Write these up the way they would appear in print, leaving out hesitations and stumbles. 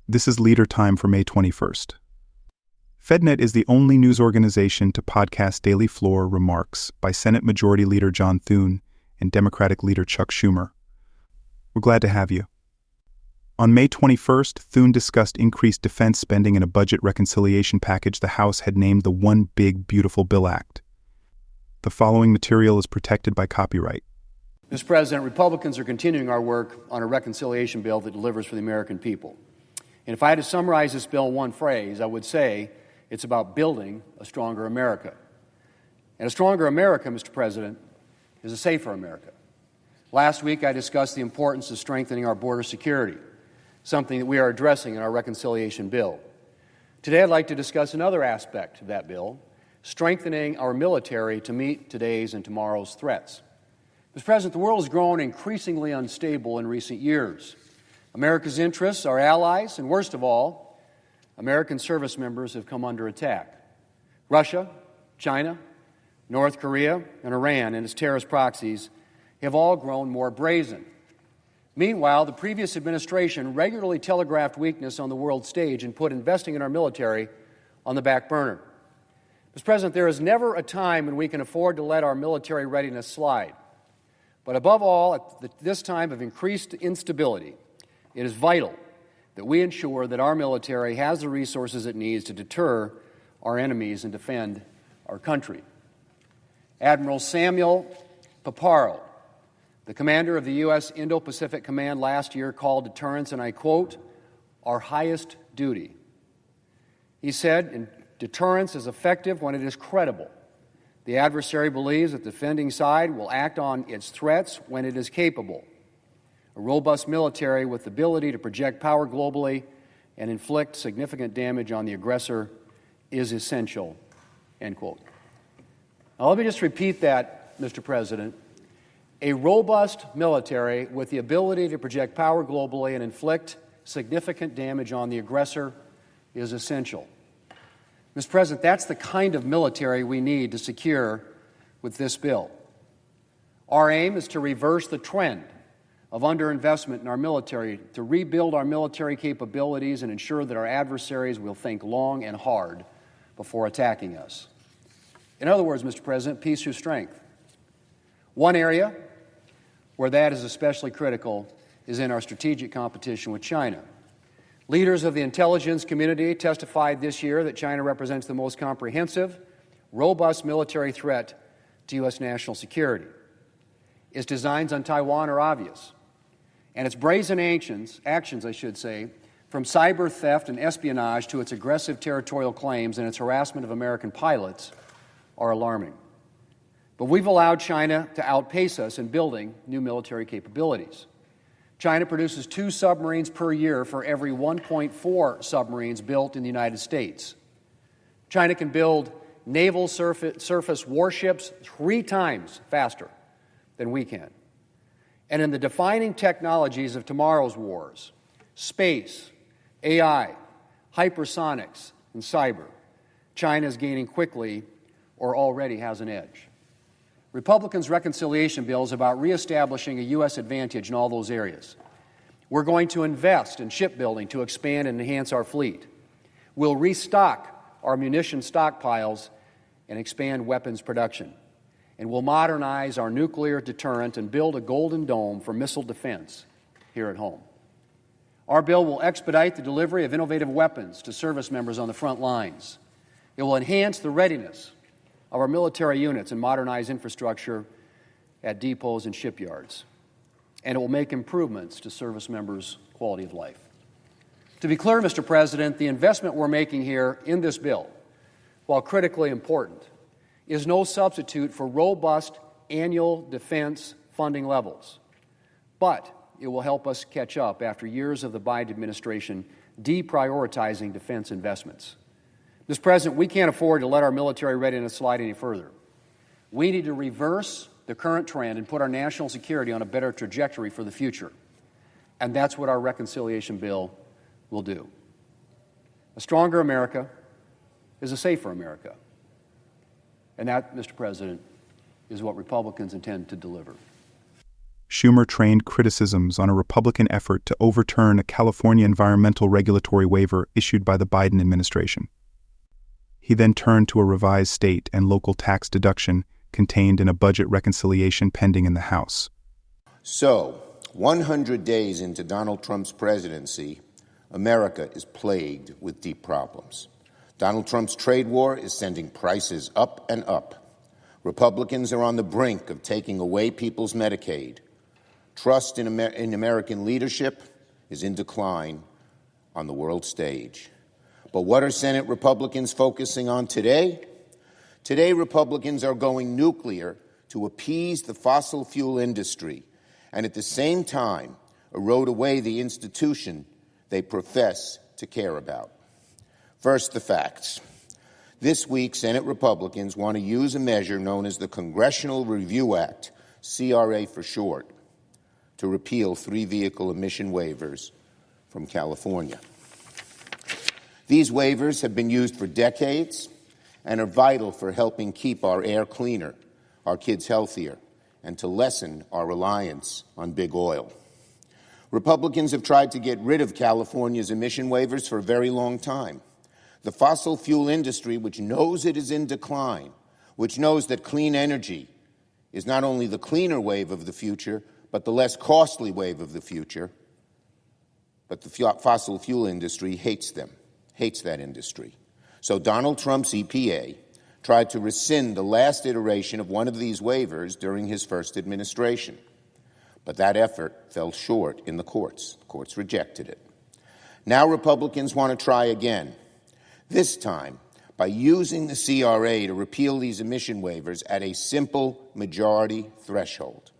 This is Leader Time for May 21st. FedNet is the only news organization to podcast Daily Floor remarks by Senate Majority Leader John Thune and Democratic Leader Chuck Schumer. We're glad to have you. On May 21st, Thune discussed increased defense spending in a budget reconciliation package the House had named the One Big Beautiful Bill Act. The following material is protected by copyright. Mr. President, Republicans are continuing our work on a reconciliation bill that delivers for the American people. And if I had to summarize this bill in one phrase, I would say it's about building a stronger America. And a stronger America, Mr. President, is a safer America. Last week, I discussed the importance of strengthening our border security, something that we are addressing in our reconciliation bill. Today, I'd like to discuss another aspect of that bill, strengthening our military to meet today's and tomorrow's threats. Mr. President, the world has grown increasingly unstable in recent years. America's interests, our allies, and worst of all, American service members have come under attack. Russia, China, North Korea, and Iran and its terrorist proxies have all grown more brazen. Meanwhile, the previous administration regularly telegraphed weakness on the world stage and put investing in our military on the back burner. Mr. President, there is never a time when we can afford to let our military readiness slide. But above all, at this time of increased instability, it is vital that we ensure that our military has the resources it needs to deter our enemies and defend our country. Admiral Samuel Paparo, the commander of the U.S. Indo-Pacific Command last year, called deterrence, and I quote, "our highest duty." He said, deterrence is effective when it is credible. The adversary believes that the defending side will act on its threats when it is capable. A robust military with the ability to project power globally and inflict significant damage on the aggressor is essential, end quote. Now, let me just repeat that, Mr. President. A robust military with the ability to project power globally and inflict significant damage on the aggressor is essential. Mr. President, that's the kind of military we need to secure with this bill. Our aim is to reverse the trend of underinvestment in our military, to rebuild our military capabilities and ensure that our adversaries will think long and hard before attacking us. In other words, Mr. President, peace through strength. One area where that is especially critical is in our strategic competition with China. Leaders of the intelligence community testified this year that China represents the most comprehensive, robust military threat to U.S. national security. Its designs on Taiwan are obvious, and its brazen actions, from cyber theft and espionage to its aggressive territorial claims and its harassment of American pilots, are alarming. But we've allowed China to outpace us in building new military capabilities. China produces 2 submarines per year for every 1.4 submarines built in the United States. China can build naval surface warships 3 times faster than we can. And in the defining technologies of tomorrow's wars, space, AI, hypersonics, and cyber, China is gaining quickly or already has an edge. Republicans' reconciliation bill is about reestablishing a U.S. advantage in all those areas. We're going to invest in shipbuilding to expand and enhance our fleet. We'll restock our munition stockpiles and expand weapons production. And we'll modernize our nuclear deterrent and build a golden dome for missile defense here at home. Our bill will expedite the delivery of innovative weapons to service members on the front lines. It will enhance the readiness of our military units and modernize infrastructure at depots and shipyards. And it will make improvements to service members' quality of life. To be clear, Mr. President, the investment we're making here in this bill, while critically important, is no substitute for robust annual defense funding levels. But it will help us catch up after years of the Biden administration deprioritizing defense investments. Mr. President, we can't afford to let our military readiness slide any further. We need to reverse the current trend and put our national security on a better trajectory for the future. And that's what our reconciliation bill will do. A stronger America is a safer America. And that, Mr. President, is what Republicans intend to deliver. Schumer trained criticisms on a Republican effort to overturn a California environmental regulatory waiver issued by the Biden administration. He then turned to a revised state and local tax deduction contained in a budget reconciliation pending in the House. So, 100 days into Donald Trump's presidency, America is plagued with deep problems. Donald Trump's trade war is sending prices up and up. Republicans are on the brink of taking away people's Medicaid. Trust in American leadership is in decline on the world stage. But what are Senate Republicans focusing on today? Today, Republicans are going nuclear to appease the fossil fuel industry and at the same time erode away the institution they profess to care about. First, the facts. This week, Senate Republicans want to use a measure known as the Congressional Review Act, CRA for short, to repeal 3 vehicle emission waivers from California. These waivers have been used for decades and are vital for helping keep our air cleaner, our kids healthier, and to lessen our reliance on big oil. Republicans have tried to get rid of California's emission waivers for a very long time. The fossil fuel industry, which knows it is in decline, which knows that clean energy is not only the cleaner wave of the future, but the less costly wave of the future, but the fossil fuel industry hates them, hates that industry. So Donald Trump's EPA tried to rescind the last iteration of one of these waivers during his first administration. But that effort fell short in the courts. The courts rejected it. Now Republicans want to try again, this time by using the CRA to repeal these emission waivers at a simple majority threshold.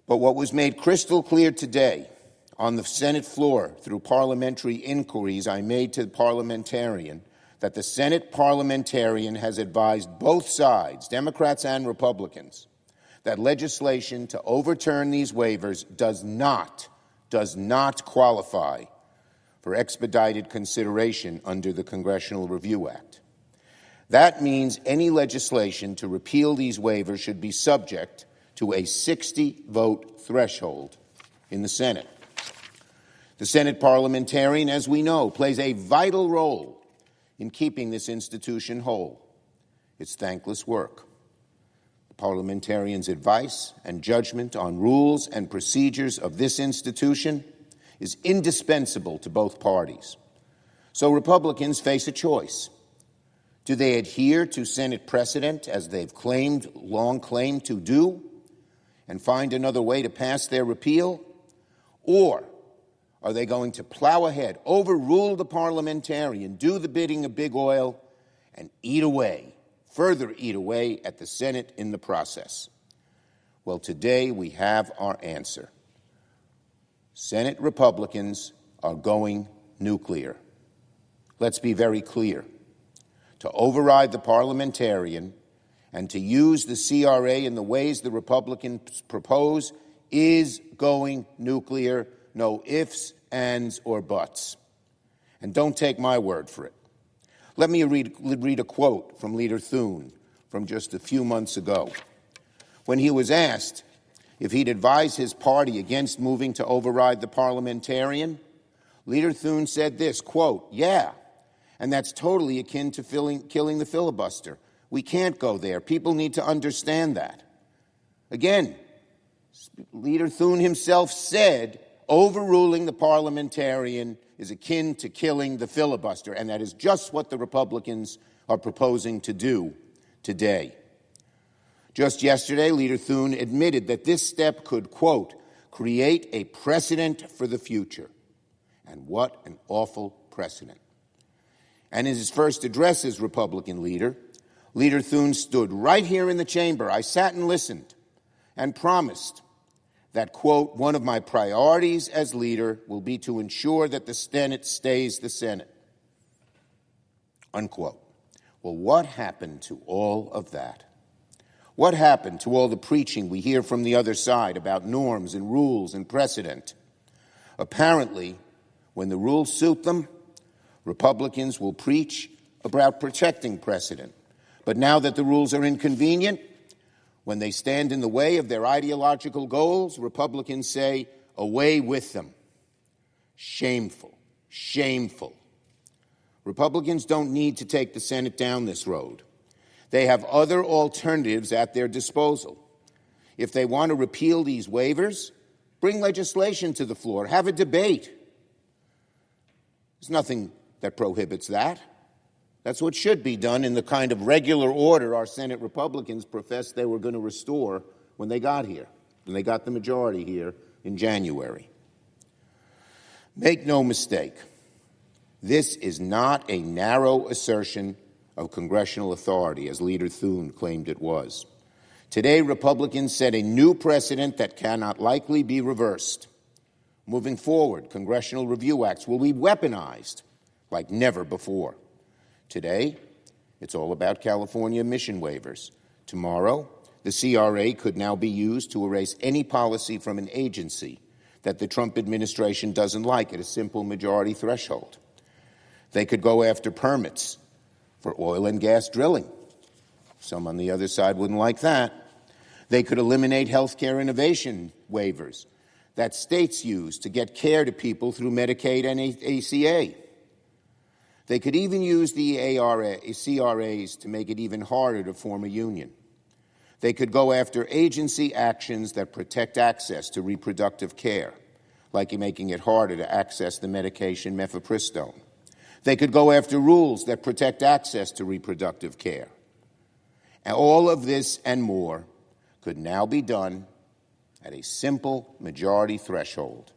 But what was made crystal clear today on the Senate floor through parliamentary inquiries I made to the parliamentarian, that the Senate parliamentarian has advised both sides, Democrats and Republicans, that legislation to overturn these waivers does not qualify for expedited consideration under the Congressional Review Act. That means any legislation to repeal these waivers should be subject to a 60-vote threshold in the Senate. The Senate parliamentarian, as we know, plays a vital role in keeping this institution whole. It's thankless work. The parliamentarian's advice and judgment on rules and procedures of this institution is indispensable to both parties. So Republicans face a choice. Do they adhere to Senate precedent, as they've long claimed to do, and find another way to pass their repeal? Or are they going to plow ahead, overrule the parliamentarian, do the bidding of big oil, and further eat away at the Senate in the process? Well, today we have our answer. Senate Republicans are going nuclear. Let's be very clear. To override the parliamentarian and to use the CRA in the ways the Republicans propose is going nuclear. No ifs, ands, or buts. And don't take my word for it. Let me read a quote from Leader Thune from just a few months ago. When he was asked if he'd advise his party against moving to override the parliamentarian, Leader Thune said this, quote, "Yeah, and that's totally akin to killing the filibuster. We can't go there. People need to understand that." Again, Leader Thune himself said overruling the parliamentarian is akin to killing the filibuster, and that is just what the Republicans are proposing to do today. Just yesterday, Leader Thune admitted that this step could, quote, create a precedent for the future. And what an awful precedent. And in his first address as Republican leader, Leader Thune stood right here in the chamber. I sat and listened and promised that, quote, one of my priorities as leader will be to ensure that the Senate stays the Senate, unquote. Well, what happened to all of that? What happened to all the preaching we hear from the other side about norms and rules and precedent? Apparently, when the rules suit them, Republicans will preach about protecting precedent. But now that the rules are inconvenient, When they stand in the way of their ideological goals, Republicans say, away with them. Shameful, shameful. Republicans don't need to take the Senate down this road. They have other alternatives at their disposal. If they want to repeal these waivers, bring legislation to the floor, have a debate. There's nothing that prohibits that. That's what should be done in the kind of regular order our Senate Republicans professed they were going to restore when they got here, when they got the majority here in January. Make no mistake, this is not a narrow assertion of congressional authority, as Leader Thune claimed it was. Today, Republicans set a new precedent that cannot likely be reversed. Moving forward, congressional review acts will be weaponized like never before. Today, it's all about California emission waivers. Tomorrow, the CRA could now be used to erase any policy from an agency that the Trump administration doesn't like at a simple majority threshold. They could go after permits for oil and gas drilling. Some on the other side wouldn't like that. They could eliminate health care innovation waivers that states use to get care to people through Medicaid and ACA. They could even use the CRAs to make it even harder to form a union. They could go after agency actions that protect access to reproductive care, like making it harder to access the medication mifepristone. They could go after rules that protect access to reproductive care. And all of this and more could now be done at a simple majority threshold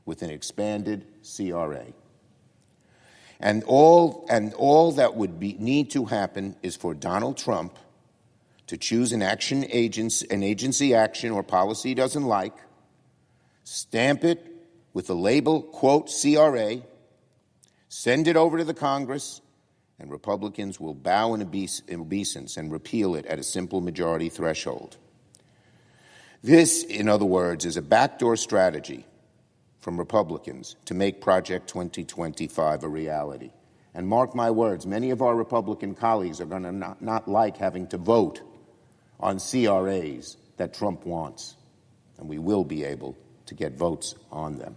with an expanded CRA. And all that would need to happen is for Donald Trump to choose an agency action or policy he doesn't like, stamp it with the label, quote, CRA, send it over to the Congress, and Republicans will bow in obeisance and repeal it at a simple majority threshold. This, in other words, is a backdoor strategy from Republicans to make Project 2025 a reality. And mark my words, many of our Republican colleagues are going to not like having to vote on CRAs that Trump wants. And we will be able to get votes on them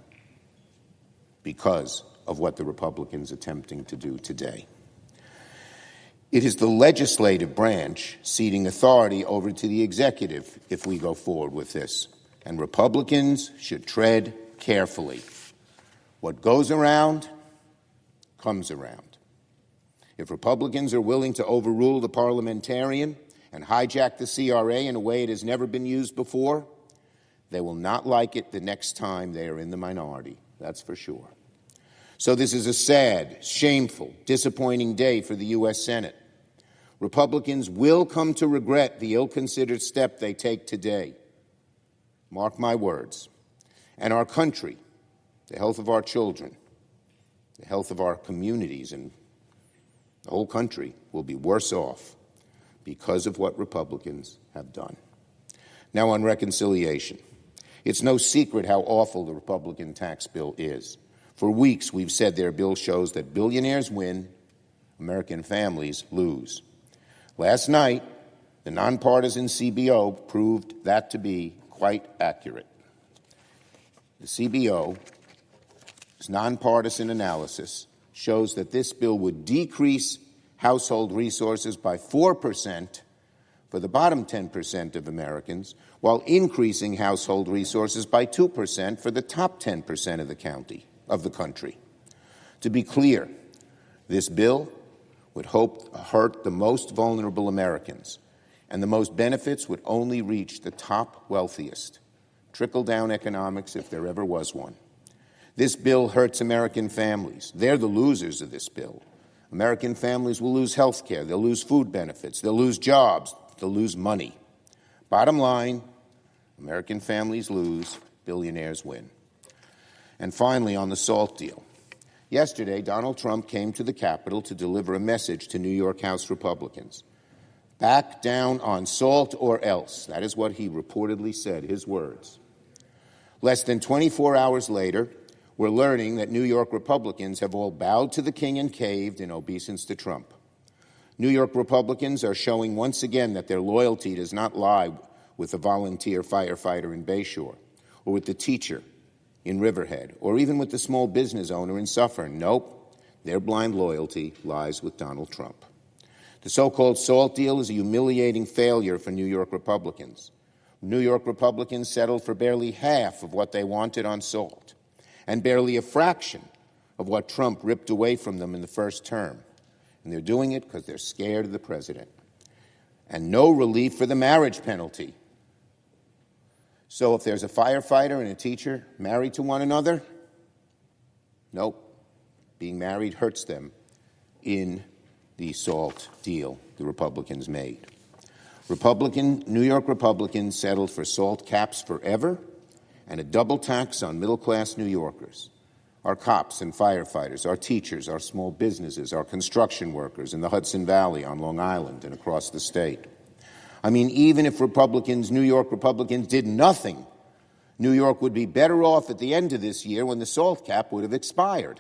because of what the Republicans are attempting to do today. It is the legislative branch ceding authority over to the executive if we go forward with this. And Republicans should tread carefully. What goes around comes around. If Republicans are willing to overrule the parliamentarian and hijack the CRA in a way it has never been used before, they will not like it the next time they are in the minority. That's for sure. So this is a sad, shameful, disappointing day for the U.S. Senate. Republicans will come to regret the ill-considered step they take today. Mark my words. And our country, the health of our children, the health of our communities, and the whole country will be worse off because of what Republicans have done. Now on reconciliation. It's no secret how awful the Republican tax bill is. For weeks, we've said their bill shows that billionaires win, American families lose. Last night, the nonpartisan CBO proved that to be quite accurate. The CBO's nonpartisan analysis shows that this bill would decrease household resources by 4% for the bottom 10% of Americans, while increasing household resources by 2% for the top 10% of the country. To be clear, this bill would hurt the most vulnerable Americans, and the most benefits would only reach the top wealthiest. Trickle-down economics, if there ever was one. This bill hurts American families. They're the losers of this bill. American families will lose health care. They'll lose food benefits. They'll lose jobs. They'll lose money. Bottom line, American families lose, billionaires win. And finally, on the SALT deal. Yesterday, Donald Trump came to the Capitol to deliver a message to New York House Republicans. Back down on SALT or else. That is what he reportedly said, his words. Less than 24 hours later, we're learning that New York Republicans have all bowed to the king and caved in obeisance to Trump. New York Republicans are showing once again that their loyalty does not lie with the volunteer firefighter in Bayshore, or with the teacher in Riverhead, or even with the small business owner in Suffern. Nope, their blind loyalty lies with Donald Trump. The so-called SALT deal is a humiliating failure for New York Republicans. New York Republicans settled for barely half of what they wanted on SALT, and barely a fraction of what Trump ripped away from them in the first term. And they're doing it because they're scared of the president. And no relief for the marriage penalty. So if there's a firefighter and a teacher married to one another, nope, being married hurts them in the SALT deal the Republicans made. New York Republicans settled for SALT caps forever and a double tax on middle-class New Yorkers, our cops and firefighters, our teachers, our small businesses, our construction workers in the Hudson Valley, on Long Island, and across the state. I mean, even if New York Republicans did nothing, New York would be better off at the end of this year when the SALT cap would have expired.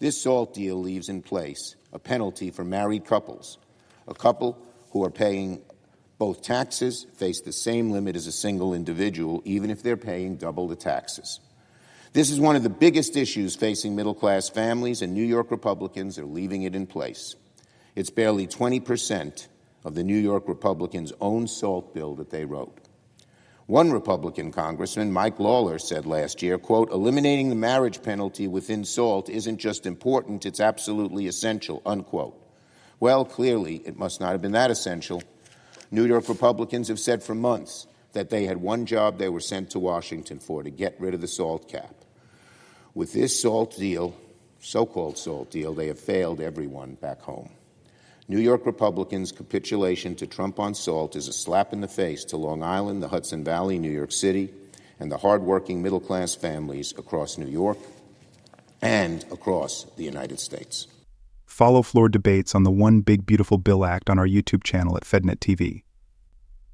This SALT deal leaves in place a penalty for married couples. A couple who are paying both taxes face the same limit as a single individual, even if they're paying double the taxes. This is one of the biggest issues facing middle-class families, and New York Republicans are leaving it in place. It's barely 20% of the New York Republicans' own SALT bill that they wrote. One Republican congressman, Mike Lawler, said last year, quote, "Eliminating the marriage penalty within SALT isn't just important, it's absolutely essential," unquote. Well, clearly, it must not have been that essential. New York Republicans have said for months that they had one job they were sent to Washington for, to get rid of the SALT cap. With this SALT deal, so-called SALT deal, they have failed everyone back home. New York Republicans' capitulation to Trump on SALT is a slap in the face to Long Island, the Hudson Valley, New York City, and the hardworking middle-class families across New York and across the United States. Follow floor debates on the One Big Beautiful Bill Act on our YouTube channel at FedNet TV.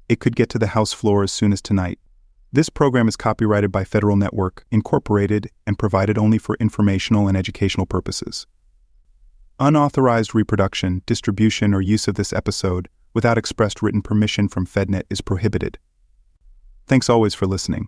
It could get to the House floor as soon as tonight. This program is copyrighted by Federal Network, Incorporated, and provided only for informational and educational purposes. Unauthorized reproduction, distribution, or use of this episode without expressed written permission from FedNet is prohibited. Thanks always for listening.